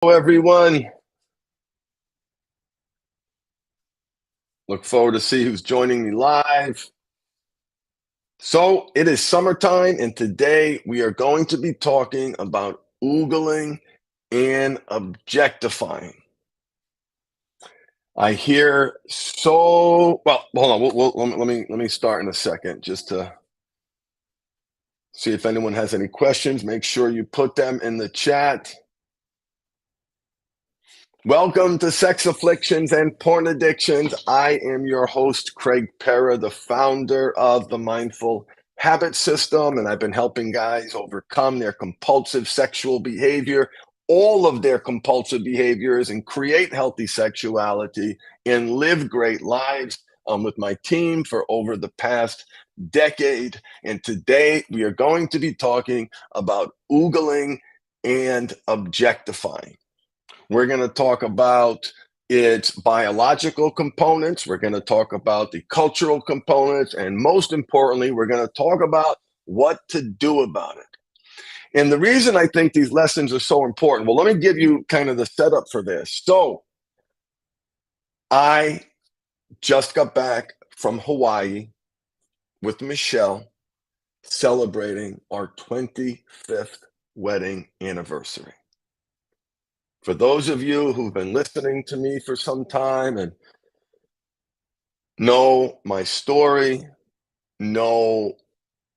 Hello, everyone. Look forward to see who's joining me live. So it is summertime, and today we are going to be talking about oogling and objectifying. I hear so well. Hold on. Let me start in a second just to see if anyone has any questions. Make sure you put them in the chat. Welcome to Sex Afflictions and Porn Addictions. I am your host, Craig Pera, the founder of the Mindful Habit System, and I've been helping guys overcome their compulsive sexual behavior, all of their compulsive behaviors, and create healthy sexuality and live great lives with my team for over the past decade. And today we are going to be talking about oogling and objectifying. We're going to talk about its biological components. We're going to talk about the cultural components. And most importantly, we're going to talk about what to do about it. And the reason I think these lessons are so important, well, let me give you kind of the setup for this. So I just got back from Hawaii with Michelle celebrating our 25th wedding anniversary. For those of you who've been listening to me for some time and know my story, know,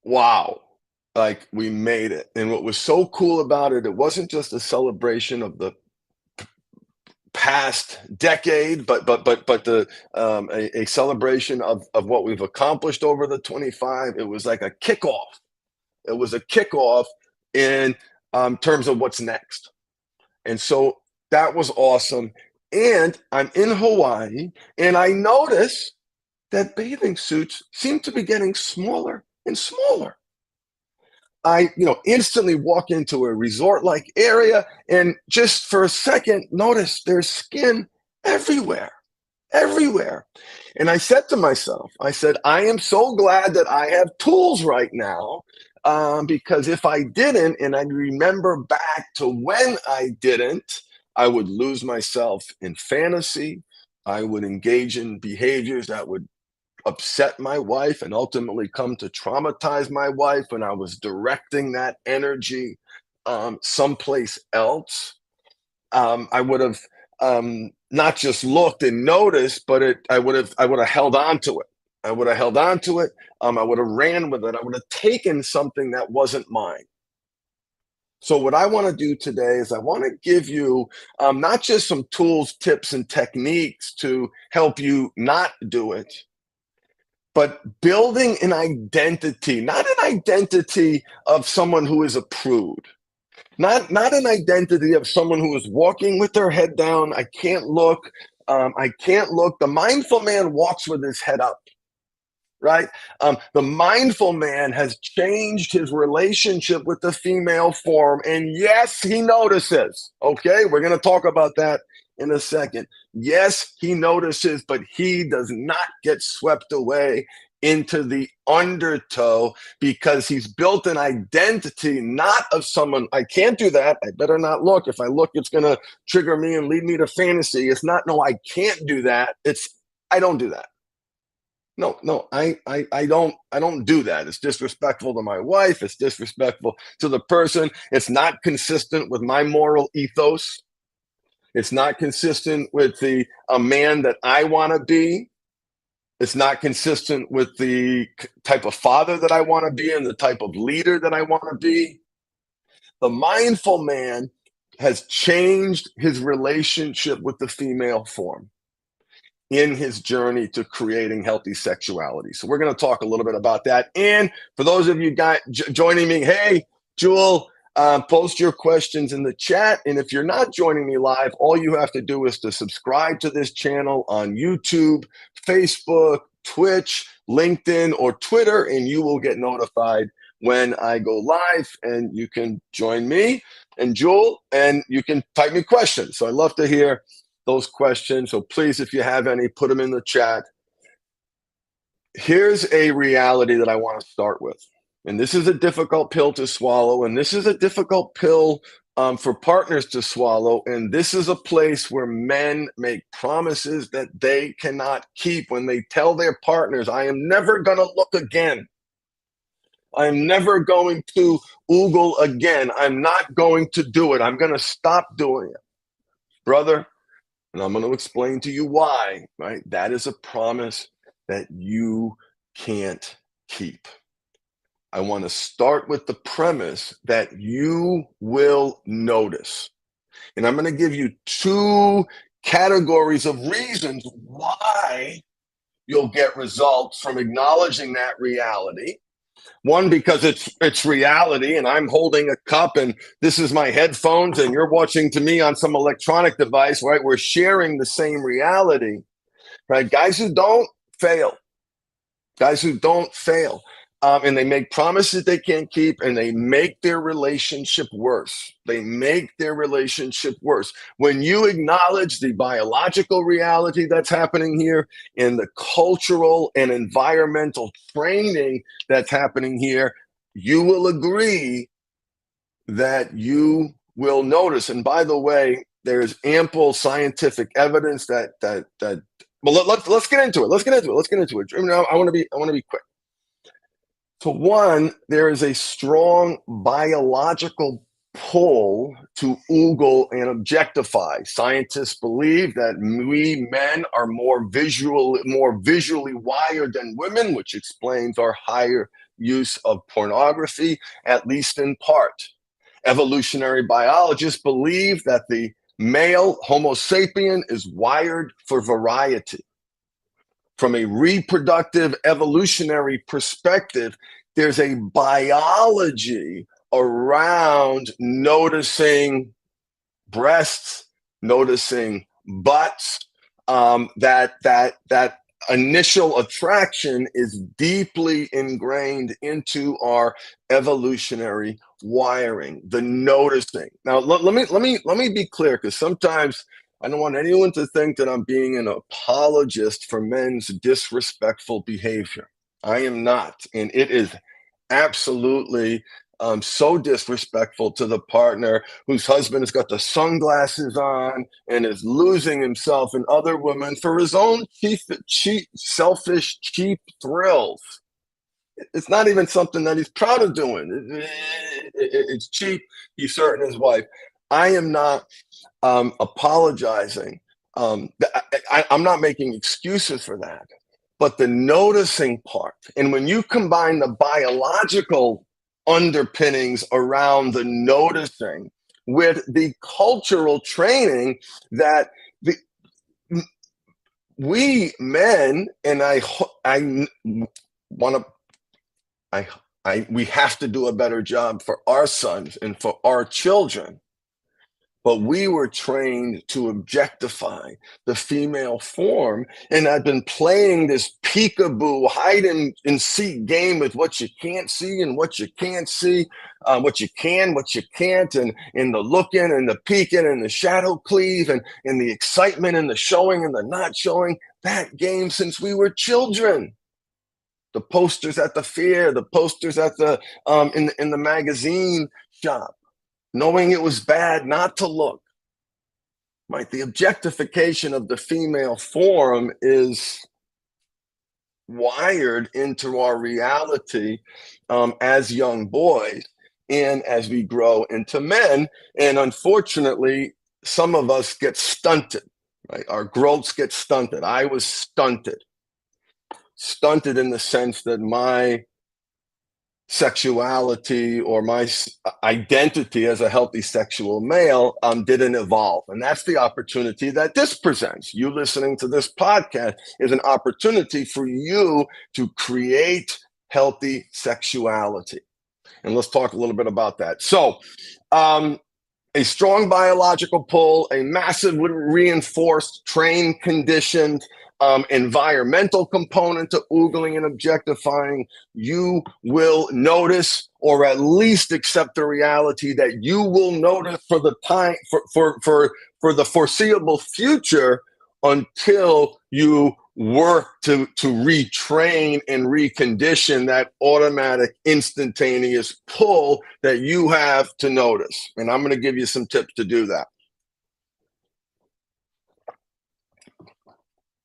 wow, like we made it. And what was so cool about it, it wasn't just a celebration of the past decade, but a celebration of what we've accomplished over the 25. It was like a kickoff. It was a kickoff in terms of what's next. And so that was awesome. And I'm in Hawaii, and I notice that bathing suits seem to be getting smaller and smaller. I, instantly walk into a resort-like area, and just for a second, notice there's skin everywhere, everywhere. And I said to myself, I said, I am so glad that I have tools right now, because if I didn't, and I remember back to when I didn't, I would lose myself in fantasy. I would engage in behaviors that would upset my wife and ultimately come to traumatize my wife when I was directing that energy someplace else. I would have not just looked and noticed, but I would have held on to it. I would have held on to it. I would have ran with it. I would have taken something that wasn't mine. So what I want to do today is I want to give you not just some tools, tips, and techniques to help you not do it, but building an identity, not an identity of someone who is a prude, not an identity of someone who is walking with their head down. I can't look. I can't look. The mindful man walks with his head up, right? The mindful man has changed his relationship with the female form. And yes, he notices. Okay, we're going to talk about that in a second. Yes, he notices, but he does not get swept away into the undertow because he's built an identity not of someone. I can't do that. I better not look. If I look, it's going to trigger me and lead me to fantasy. It's not, no, I can't do that. It's, I don't do that. No, I don't do that. It's disrespectful to my wife. It's disrespectful to the person. It's not consistent with my moral ethos. It's not consistent with a man that I want to be. It's not consistent with the type of father that I want to be and the type of leader that I want to be. The mindful man has changed his relationship with the female form in his journey to creating healthy sexuality. So we're going to talk a little bit about that. And for those of you guys joining me, hey, Jewel, post your questions in the chat. And if you're not joining me live, all you have to do is to subscribe to this channel on YouTube, Facebook, Twitch, LinkedIn, or Twitter, and you will get notified when I go live, and you can join me and Jewel, and you can type me questions. So I love to hear those questions. So please, if you have any, put them in the chat. Here's a reality that I want to start with. And this is a difficult pill to swallow. And this is a difficult pill for partners to swallow. And this is a place where men make promises that they cannot keep when they tell their partners, I am never going to look again. I'm never going to oogle again. I'm not going to do it. I'm going to stop doing it. Brother, and I'm going to explain to you why, right? That is a promise that you can't keep. I want to start with the premise that you will notice. And I'm going to give you two categories of reasons why you'll get results from acknowledging that reality. One, because it's reality, and I'm holding a cup, and this is my headphones, and you're watching to me on some electronic device, right? We're sharing the same reality, right? Guys who don't fail, and they make promises they can't keep, and they make their relationship worse. When you acknowledge the biological reality that's happening here and the cultural and environmental training that's happening here, you will agree that you will notice. And by the way, there's ample scientific evidence that well, let's get into it. I want to be quick. So one, there is a strong biological pull to oogle and objectify. Scientists believe that we men are more visually wired than women, which explains our higher use of pornography, at least in part. Evolutionary biologists believe that the male Homo sapien is wired for variety. From a reproductive evolutionary perspective, there's a biology around noticing breasts, noticing butts, that initial attraction is deeply ingrained into our evolutionary wiring, the noticing. Now, let me be clear, because sometimes I don't want anyone to think that I'm being an apologist for men's disrespectful behavior. I am not. And it is absolutely so disrespectful to the partner whose husband has got the sunglasses on and is losing himself in other women for his own selfish, cheap thrills. It's not even something that he's proud of doing. It's cheap. He's certain his wife. I am not apologizing. I'm not making excuses for that. But the noticing part, and when you combine the biological underpinnings around the noticing with the cultural training that we men, and we have to do a better job for our sons and for our children. But we were trained to objectify the female form. And I've been playing this peekaboo, hide and seek game with what you can't see and what you can't see, what you can, what you can't, and the looking and the peeking and the shadow cleave and the excitement and the showing and the not showing. That game since we were children. The posters at the fair, the posters at the in the magazine shop. Knowing it was bad not to look, right? The objectification of the female form is wired into our reality as young boys and as we grow into men. And unfortunately, some of us get stunted, right? Our growths get stunted. I was stunted in the sense that my sexuality or my identity as a healthy sexual male didn't evolve. And that's the opportunity that this presents. You listening to this podcast is an opportunity for you to create healthy sexuality. And let's talk a little bit about that. So, a strong biological pull, a massive reinforced, trained, conditioned, environmental component to oogling and objectifying. You will notice, or at least accept the reality that you will notice for the time for the foreseeable future until you work to retrain and recondition that automatic instantaneous pull that you have to notice. And I'm going to give you some tips to do that.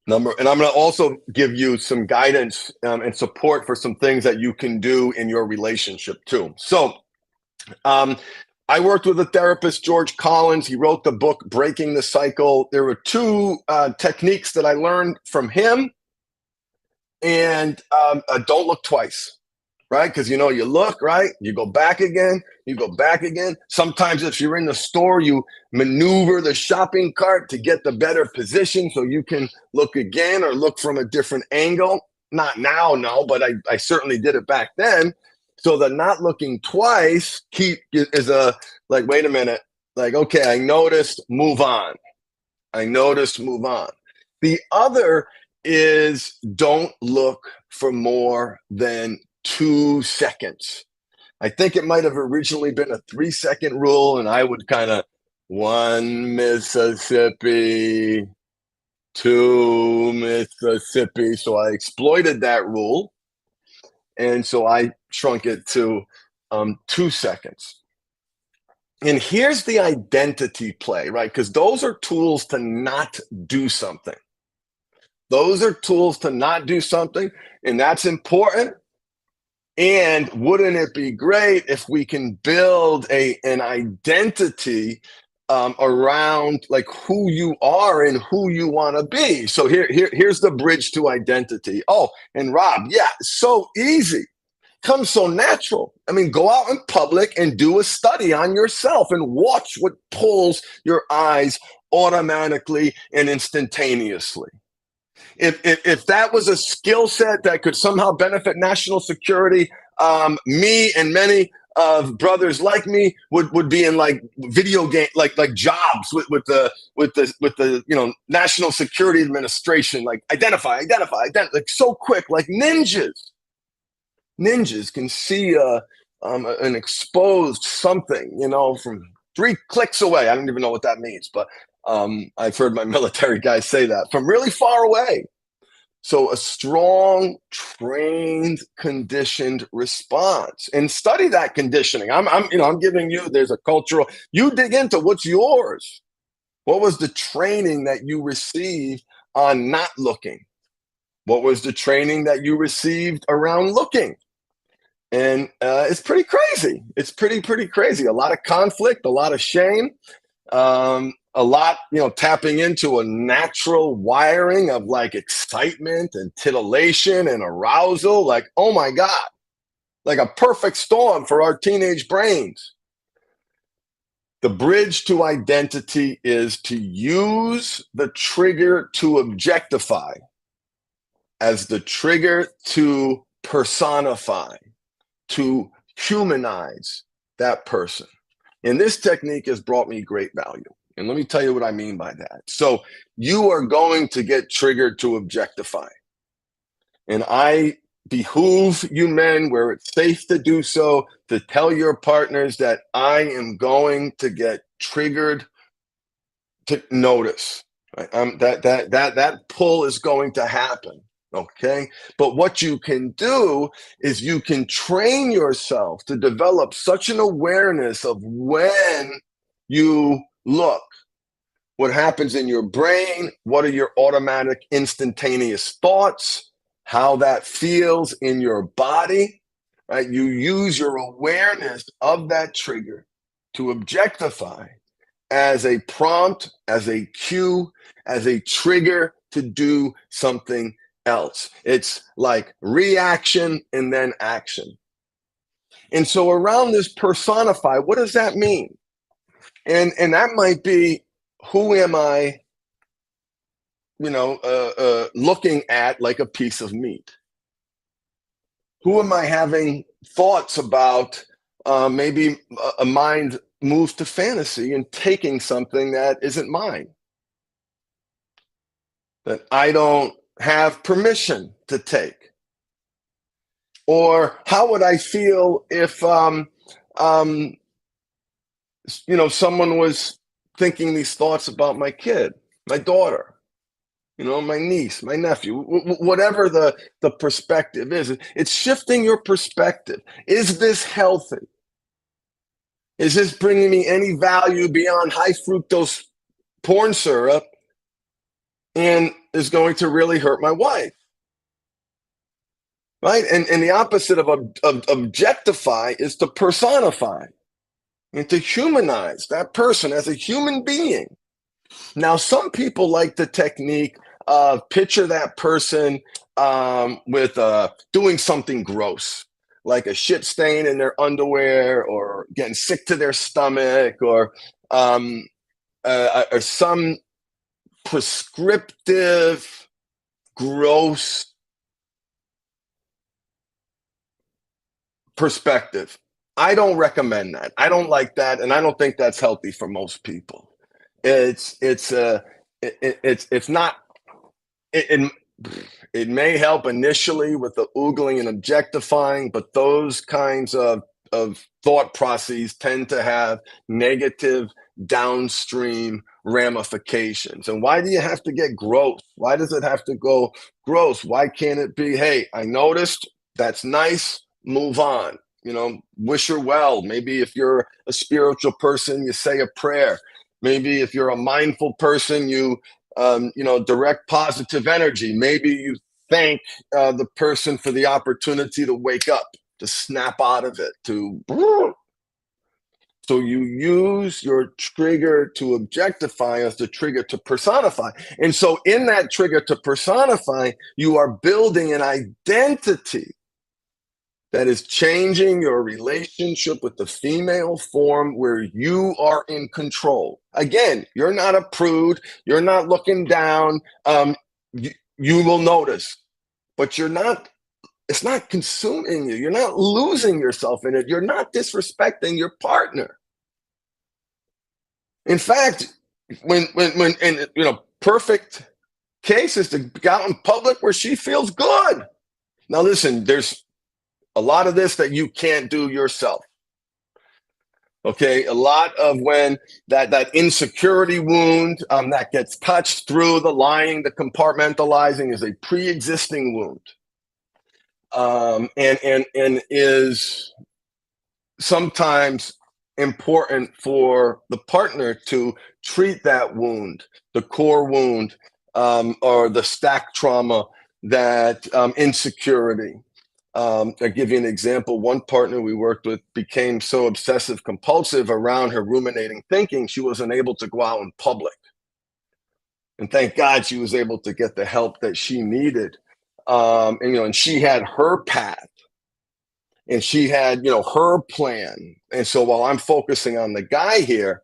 And I'm going to also give you some guidance and support for some things that you can do in your relationship too. So I worked with a therapist, George Collins. He wrote the book, Breaking the Cycle. There were two techniques that I learned from him. And don't look twice, right? Because, you look, right? You go back again. You go back again. Sometimes if you're in the store, you maneuver the shopping cart to get the better position so you can look again or look from a different angle. Not now, no, but I certainly did it back then. So the not looking twice is like, wait a minute. Like, okay, I noticed, move on. I noticed, move on. The other is don't look for more than 2 seconds. I think it might have originally been a 3-second rule, and I would kind of 1 Mississippi, 2 Mississippi. So I exploited that rule. And so I shrunk it to 2 seconds. And here's the identity play, right? Because those are tools to not do something. Those are tools to not do something, and that's important. And wouldn't it be great if we can build an identity around like who you are and who you want to be? So here's the bridge to identity. Oh, and Rob, yeah, so easy. Comes so natural. I mean, go out in public and do a study on yourself and watch what pulls your eyes automatically and instantaneously. If that was a skill set that could somehow benefit national security, me and many of brothers like me would be in like video game like jobs with the National Security Administration, like identify, like so quick, like ninjas. Ninjas can see an exposed something, from 3 clicks away. I don't even know what that means, but I've heard my military guys say that, from really far away. So a strong, trained, conditioned response, and study that conditioning. I'm giving you, there's a cultural, you dig into what's yours. What was the training that you received on not looking? What was the training that you received around looking? And it's pretty crazy. It's pretty crazy. A lot of conflict, a lot of shame, a lot, tapping into a natural wiring of like excitement and titillation and arousal. Like, oh my God, like a perfect storm for our teenage brains. The bridge to identity is to use the trigger to objectify as the trigger to personify, to humanize that person. And this technique has brought me great value. And let me tell you what I mean by that. So you are going to get triggered to objectify. And I behoove you men, where it's safe to do so, to tell your partners that I am going to get triggered to notice. Right? That pull is going to happen. Okay. But what you can do is you can train yourself to develop such an awareness of when you look, what happens in your brain, what are your automatic instantaneous thoughts, how that feels in your body, right? You use your awareness of that trigger to objectify as a prompt, as a cue, as a trigger to do something else. It's like reaction and then action. And so around this personify, what does that mean? And that might be, who am I, looking at like a piece of meat? Who am I having thoughts about? Maybe a mind moves to fantasy and taking something that isn't mine, that I don't have permission to take. Or how would I feel if someone was thinking these thoughts about my kid, my daughter? my niece, my nephew, whatever the perspective is. It's shifting your perspective. Is this healthy? Is this bringing me any value beyond high fructose corn syrup and is going to really hurt my wife? Right? And the opposite of objectify is to personify and to humanize that person as a human being. Now, some people like the technique of picture that person with doing something gross, like a shit stain in their underwear or getting sick to their stomach or some prescriptive, gross perspective. I don't recommend that. I don't like that, and I don't think that's healthy for most people. It's not. It may help initially with the ogling and objectifying, but those kinds of thought processes tend to have negative downstream ramifications. And why do you have to get gross? Why does it have to go gross? Why can't it be, hey, I noticed, that's nice, move on? Wish her well. Maybe if you're a spiritual person, you say a prayer. Maybe if you're a mindful person, you direct positive energy. Maybe you thank the person for the opportunity to wake up, to snap out of it, so you use your trigger to objectify as the trigger to personify. And so in that trigger to personify, you are building an identity that is changing your relationship with the female form where you are in control. Again, you're not a prude. You're not looking down. You will notice, but it's not consuming you. You're not losing yourself in it. You're not disrespecting your partner. In fact, when perfect case is to go out in public where she feels good. Now, listen, there's a lot of this that you can't do yourself. Okay, a lot of when that insecurity wound that gets touched through the lying, the compartmentalizing is a pre-existing wound, and is sometimes important for the partner to treat that wound, the core wound, or the stack trauma, that insecurity. I'll give you an example. One partner we worked with became so obsessive compulsive around her ruminating thinking, she wasn't able to go out in public. And thank God she was able to get the help that she needed. And she had her path. And she had, her plan. And so while I'm focusing on the guy here,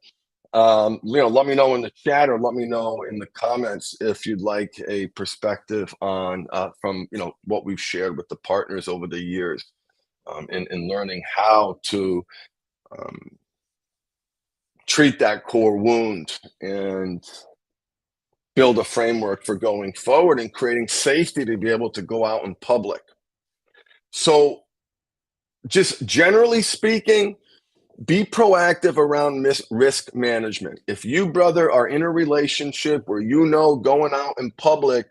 let me know in the chat or let me know in the comments if you'd like a perspective on from what we've shared with the partners over the years, in learning how to treat that core wound and build a framework for going forward and creating safety to be able to go out in public. So just generally speaking, be proactive around risk management. If you, brother, are in a relationship where going out in public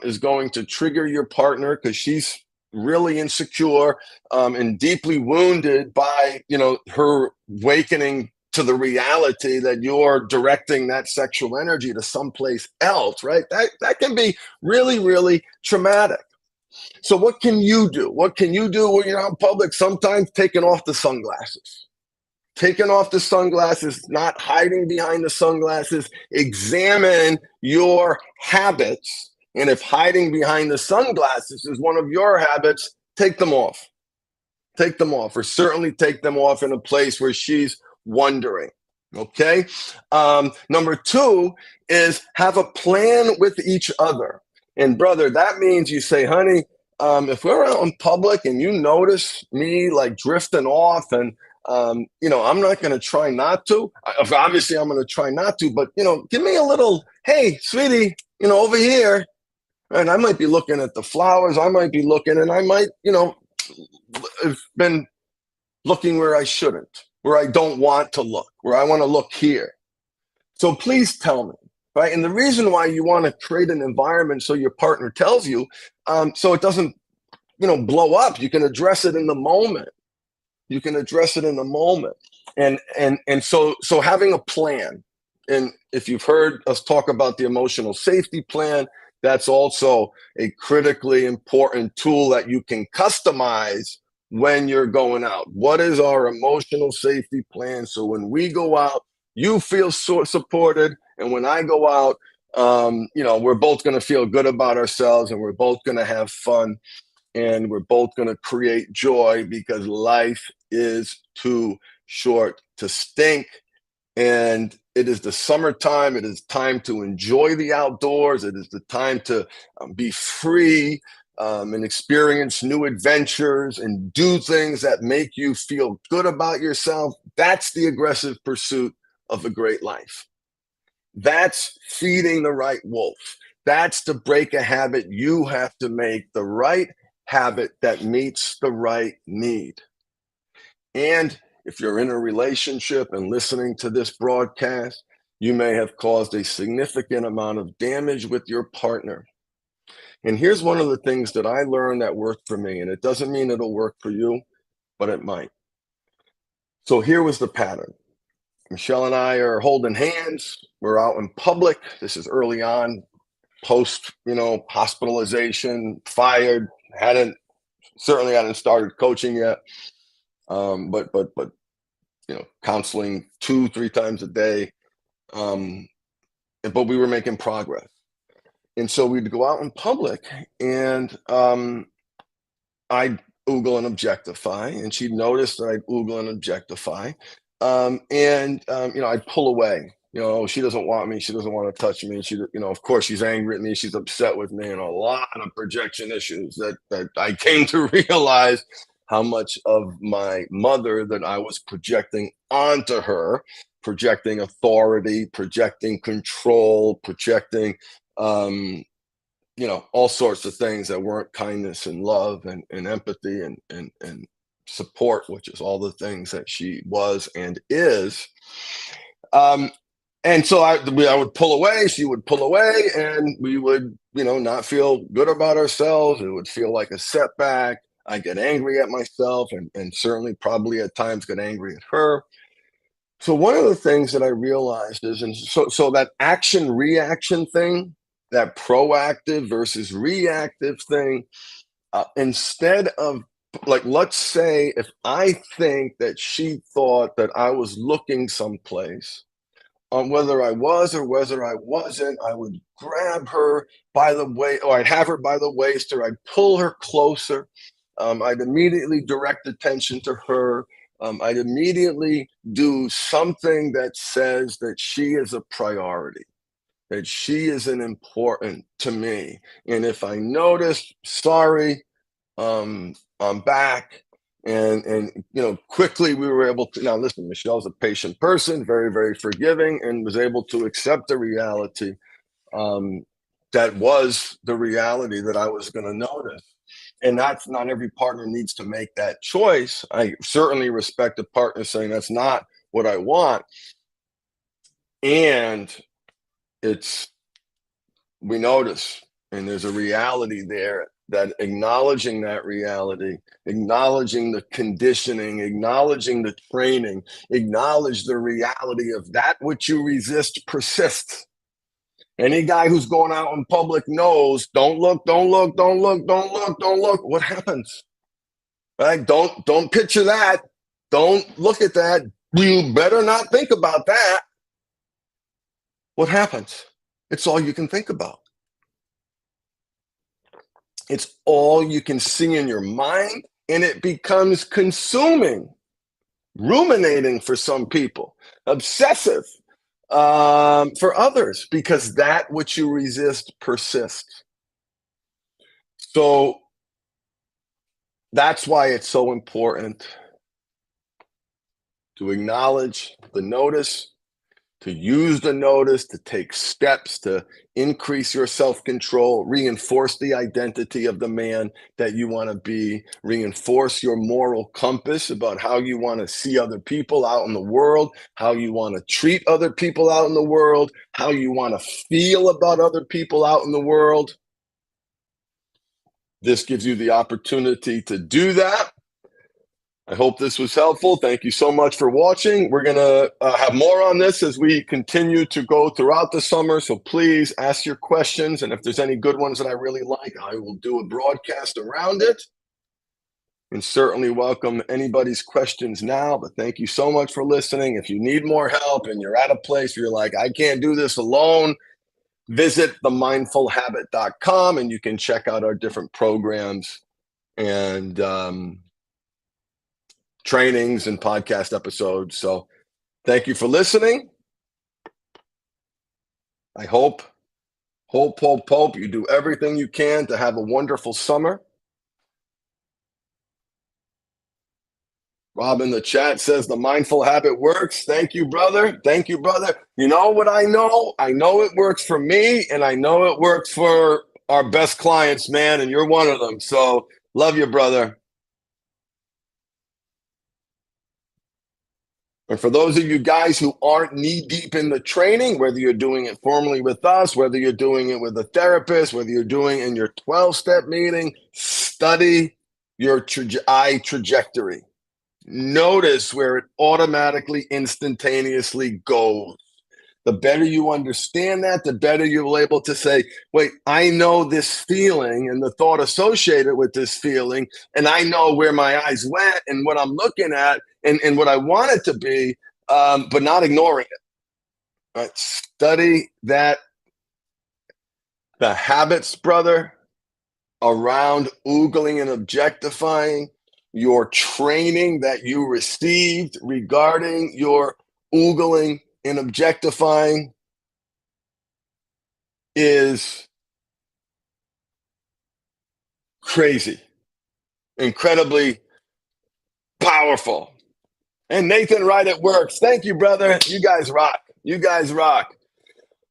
is going to trigger your partner because she's really insecure and deeply wounded by her awakening to the reality that you're directing that sexual energy to someplace else, right? That can be really, really traumatic. So what can you do? What can you do when you're out in public? Sometimes taking off the sunglasses. Taking off the sunglasses, not hiding behind the sunglasses. Examine your habits. And if hiding behind the sunglasses is one of your habits, take them off. Take them off, or certainly take them off in a place where she's wondering. Okay? Number 2 is have a plan with each other. And brother, that means you say, honey, if we're out in public and you notice me like drifting off and I'm not going to try not to. Obviously, I'm going to try not to, but, give me a little, hey, sweetie, over here. And I might be looking at the flowers. I might be looking, and I might, have been looking where I shouldn't, where I don't want to look, where I want to look here. So please tell me. right? And the reason why you want to create an environment so your partner tells you, so it doesn't, blow up. You can address it in the moment. You can address it in the moment. And so having a plan. And if you've heard us talk about the emotional safety plan, that's also a critically important tool that you can customize when you're going out. What is our emotional safety plan? So when we go out, you feel so supported. And when I go out, we're both going to feel good about ourselves, and we're both going to have fun, and we're both going to create joy, because life is too short to stink. And it is the summertime. It is time to enjoy the outdoors. It is the time to be free, and experience new adventures and do things that make you feel good about yourself. That's the aggressive pursuit of a great life. That's feeding the right wolf. That's to break a habit. You have to make the right habit that meets the right need. And if you're in a relationship and listening to this broadcast, you may have caused a significant amount of damage with your partner. And here's one of the things that I learned that worked for me, and it doesn't mean it'll work for you, but it might. So here was the pattern. Michelle and I are holding hands. We're out in public. This is early on, post, hospitalization, fired, certainly hadn't started coaching yet. But counseling 2-3 times a day. But we were making progress. And so we'd go out in public, and I'd oogle and objectify, and she'd notice that I'd oogle and objectify. I'd pull away. She doesn't want me. She doesn't want to touch me. Of course, she's angry at me. She's upset with me, and a lot of projection issues that I came to realize how much of my mother that I was projecting onto her, projecting authority, projecting control, projecting, all sorts of things that weren't kindness and love and empathy and support, which is all the things that she was and is. And so I would pull away, she would pull away, and we would, not feel good about ourselves. It would feel like a setback. I get angry at myself, and certainly probably at times get angry at her. So one of the things that I realized is, and so that action reaction thing, that proactive versus reactive thing, instead of, like, let's say if I think that she thought that I was looking someplace, whether I was or whether I wasn't, I would grab her by the waist, or I'd have her by the waist, or I'd pull her closer. I'd immediately direct attention to her. I'd immediately do something that says that she is a priority, that she isn't important to me. And if I notice, sorry, I'm back. And quickly we were able to, now listen, Michelle's a patient person, very, very forgiving, and was able to accept the reality, that was the reality that I was going to notice. And that's not every partner needs to make that choice. I certainly respect a partner saying that's not what I want. And we notice, and there's a reality there, that acknowledging that reality, acknowledging the conditioning, acknowledging the training, acknowledge the reality of that which you resist persists. Any guy who's going out in public knows, don't look, don't look, don't look, don't look, don't look. What happens? Right? Don't picture that. Don't look at that. You better not think about that. What happens? It's all you can think about. It's all you can see in your mind, and it becomes consuming, ruminating for some people, obsessive for others, because that which you resist persists. So that's why it's so important to acknowledge the notice, to use the notice, to take steps to increase your self-control, reinforce the identity of the man that you want to be, reinforce your moral compass about how you want to see other people out in the world, how you want to treat other people out in the world, how you want to feel about other people out in the world. This gives you the opportunity to do that. I hope this was helpful. Thank you so much for watching. We're going to have more on this as we continue to go throughout the summer. So please ask your questions. And if there's any good ones that I really like, I will do a broadcast around it. And certainly welcome anybody's questions now. But thank you so much for listening. If you need more help and you're at a place where you're like, I can't do this alone, visit themindfulhabit.com and you can check out our different programs and trainings and podcast episodes. So thank you for listening. I hope you do everything you can to have a wonderful summer. Rob in the chat says the mindful habit works. Thank you, brother. Thank you, brother. You know what I know? I know it works for me, and I know it works for our best clients, man, and you're one of them. So love you, brother. And for those of you guys who aren't knee deep in the training, whether you're doing it formally with us, whether you're doing it with a therapist, whether you're doing it in your 12-step meeting, study your eye trajectory. Notice where it automatically, instantaneously goes. The better you understand that, the better you'll be able to say, wait, I know this feeling and the thought associated with this feeling, and I know where my eyes went and what I'm looking at and what I want it to be, but not ignoring it. Right? Study that, the habits, brother, around ogling and objectifying, your training that you received regarding your ogling and objectifying is crazy, incredibly powerful. And Nathan, right, it works. Thank you, brother. You guys rock. You guys rock.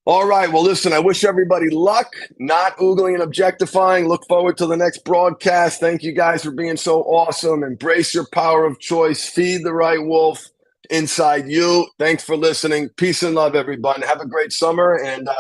All right. Well, listen, I wish everybody luck, not ogling and objectifying. Look forward to the next broadcast. Thank you guys for being so awesome. Embrace your power of choice. Feed the right wolf inside you. Thanks for listening. Peace and love, everybody. Have a great summer. And